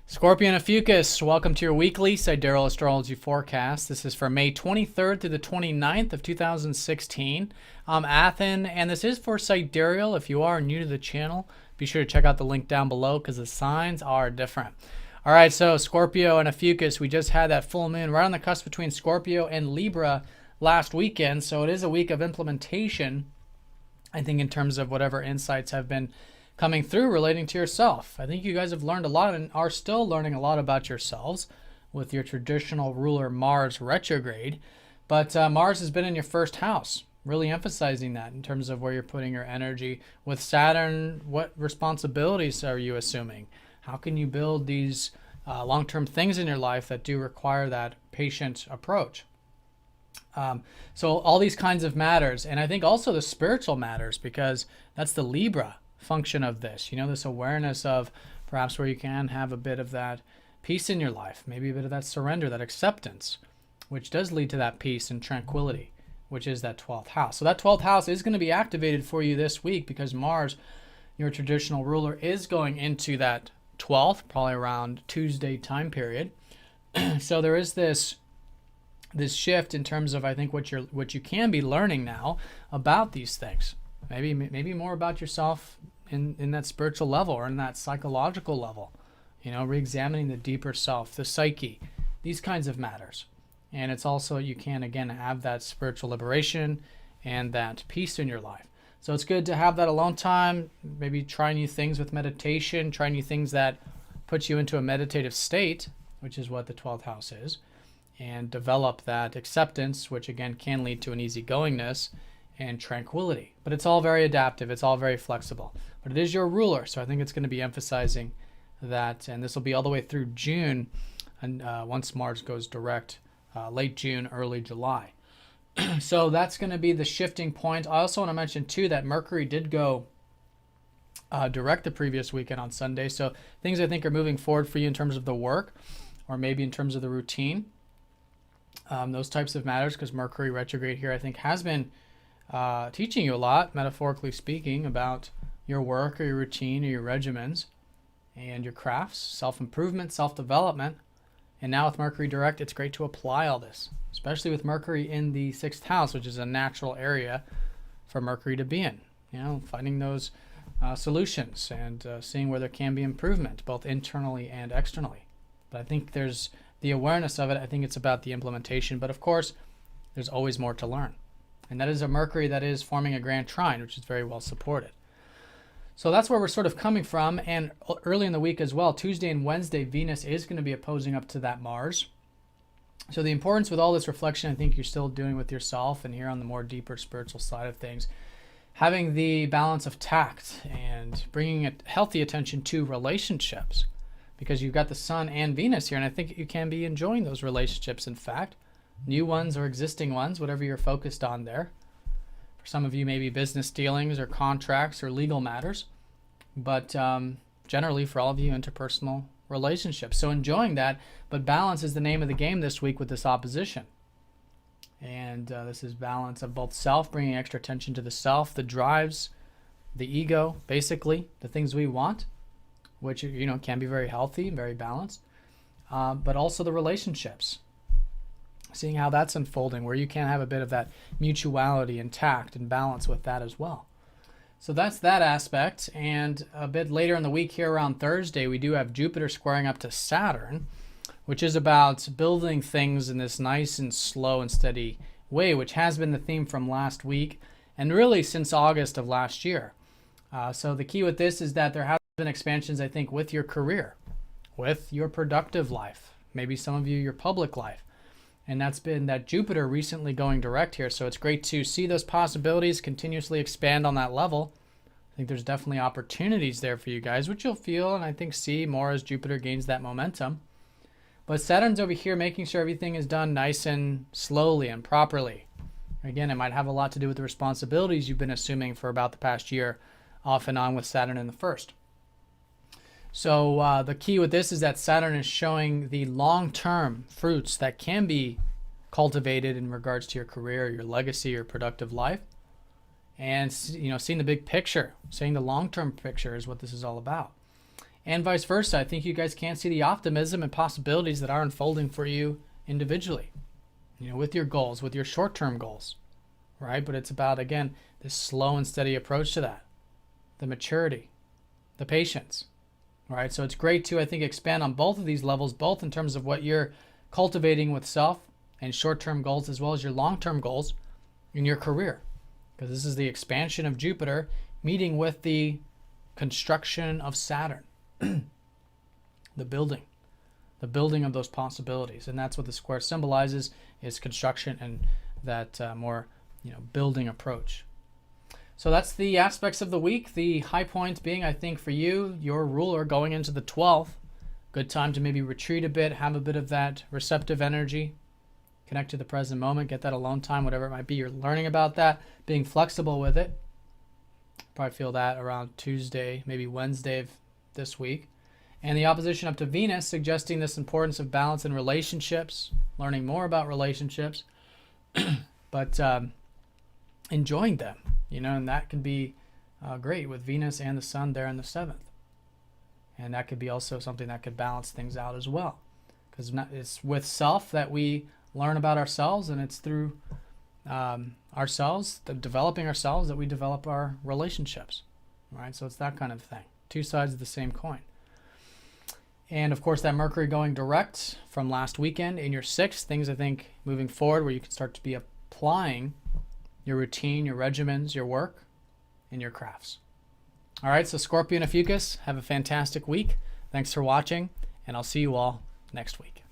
Scorpio Ophiuchus, welcome to your weekly Sidereal Astrology forecast. This is for May 23rd through the 29th of 2016. I'm Athen, and this is for Sidereal. If you are new to the channel, be sure to check out the link down below because the signs are different. All right, so Scorpio and Ophiuchus, we just had that full moon right on the cusp between Scorpio and Libra last weekend, so it is a week of implementation, I think, in terms of whatever insights have been coming through relating to yourself. I think you guys have learned a lot and are still learning a lot about yourselves with your traditional ruler Mars retrograde. But Mars has been in your first house, really emphasizing that in terms of where you're putting your energy. With Saturn, what responsibilities are you assuming? How can you build these long-term things in your life that do require that patient approach? So all these kinds of matters, and I think also the spiritual matters, because that's the Libra function of this, this awareness of perhaps where you can have a bit of that peace in your life, maybe a bit of that surrender, that acceptance, which does lead to that peace and tranquility, which is that 12th house. So that 12th house is going to be activated for you this week because Mars, your traditional ruler, is going into that 12th, probably around Tuesday time period. So there is this shift in terms of, I think, what you can be learning now about these things. Maybe more about yourself in that spiritual level or in that psychological level, re-examining the deeper self, the psyche, these kinds of matters. And it's also, you can again have that spiritual liberation and that peace in your life. So it's good to have that alone time, maybe try new things with meditation, try new things that put you into a meditative state, which is what the 12th house is, and develop that acceptance, which again can lead to an easygoingness and tranquility. But it's all very adaptive, it's all very flexible. But it is your ruler, so I think it's going to be emphasizing that, and this will be all the way through June, and once Mars goes direct, late June, early July. So that's going to be the shifting point. I also want to mention too that Mercury did go direct the previous weekend on Sunday, so things I think are moving forward for you in terms of the work, or maybe in terms of the routine, those types of matters, because Mercury retrograde here I think has been teaching you a lot, metaphorically speaking, about your work or your routine or your regimens and your crafts, self-improvement, self-development. And now with Mercury direct, it's great to apply all this, especially with Mercury in the 6th house, which is a natural area for Mercury to be in, finding those solutions and seeing where there can be improvement, both internally and externally. But I think there's the awareness of it. I think it's about the implementation, but of course, there's always more to learn. And that is a Mercury that is forming a grand trine, which is very well supported. So that's where we're sort of coming from. And early in the week as well, Tuesday and Wednesday, Venus is going to be opposing up to that Mars. So the importance with all this reflection, I think you're still doing with yourself, and here on the more deeper spiritual side of things, having the balance of tact and bringing a healthy attention to relationships, because you've got the Sun and Venus here, and I think you can be enjoying those relationships, in fact. New ones or existing ones, whatever you're focused on there. For some of you, maybe business dealings or contracts or legal matters, but generally for all of you, interpersonal relationships. So enjoying that, but balance is the name of the game this week with this opposition. And this is balance of both self, bringing extra attention to the self, the drives, the ego, basically the things we want, which can be very healthy, very balanced, but also the relationships. Seeing how that's unfolding, where you can have a bit of that mutuality and tact and balance with that as well. So that's that aspect. And a bit later in the week here around Thursday, we do have Jupiter squaring up to Saturn, which is about building things in this nice and slow and steady way, which has been the theme from last week and really since August of last year. So the key with this is that there have been expansions, I think, with your career, with your productive life, maybe some of you, your public life. And that's been that Jupiter recently going direct here. So it's great to see those possibilities continuously expand on that level. I think there's definitely opportunities there for you guys, which you'll feel and I think see more as Jupiter gains that momentum. But Saturn's over here making sure everything is done nice and slowly and properly. Again, it might have a lot to do with the responsibilities you've been assuming for about the past year, off and on with Saturn in the first. So the key with this is that Saturn is showing the long-term fruits that can be cultivated in regards to your career, your legacy, your productive life. And seeing the big picture, seeing the long-term picture is what this is all about. and vice versa. I think you guys can see the optimism and possibilities that are unfolding for you individually, with your goals, with your short-term goals, right? But it's about, again, this slow and steady approach to that, the maturity, the patience, right? So it's great to, I think, expand on both of these levels, both in terms of what you're cultivating with self and short-term goals, as well as your long-term goals in your career, because this is the expansion of Jupiter meeting with the construction of Saturn, the building of those possibilities. And that's what the square symbolizes, is construction and that more building approach. So that's the aspects of the week. The high points being, I think, for you, your ruler going into the 12th. Good time to maybe retreat a bit, have a bit of that receptive energy, connect to the present moment, get that alone time, whatever it might be. You're learning about that, being flexible with it. Probably feel that around Tuesday, maybe Wednesday of this week. And the opposition up to Venus, suggesting this importance of balance in relationships, learning more about relationships, but enjoying them, and that can be great with Venus and the Sun there in the 7th. And that could be also something that could balance things out as well, because it's with self that we learn about ourselves, and it's through ourselves, developing ourselves, that we develop our relationships, right? So it's that kind of thing. Two sides of the same coin. And of course, that Mercury going direct from last weekend in your 6th, things I think moving forward where you can start to be applying your routine, your regimens, your work, and your crafts. All right, so Scorpio Ophiuchus, have a fantastic week. Thanks for watching, and I'll see you all next week.